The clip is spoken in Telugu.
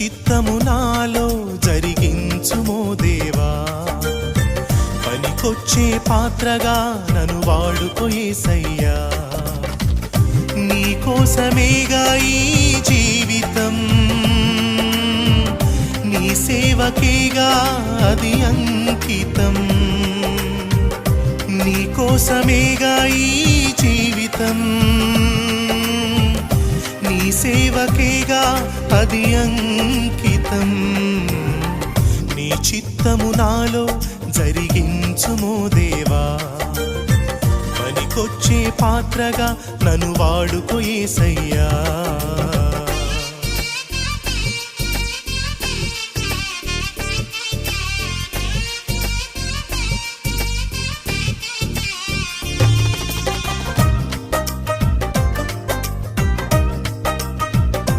చిత్తము నాలో జరిగించుమో దేవా, పనికొచ్చే పాత్రగా నన్ను వాడుకో యేసయ్యా. నీ కోసమేగా ఈ జీవితం, నీ సేవకేగా అది అంకితం. నీ కోసమేగా ఈ జీవితం, నీ సేవకేగా అది అంకితం. నీ చిత్తము నాలో జరిగించుమో దేవా, పనికొచ్చే పాత్రగా నన్ను వాడుకో యేసయ్యా.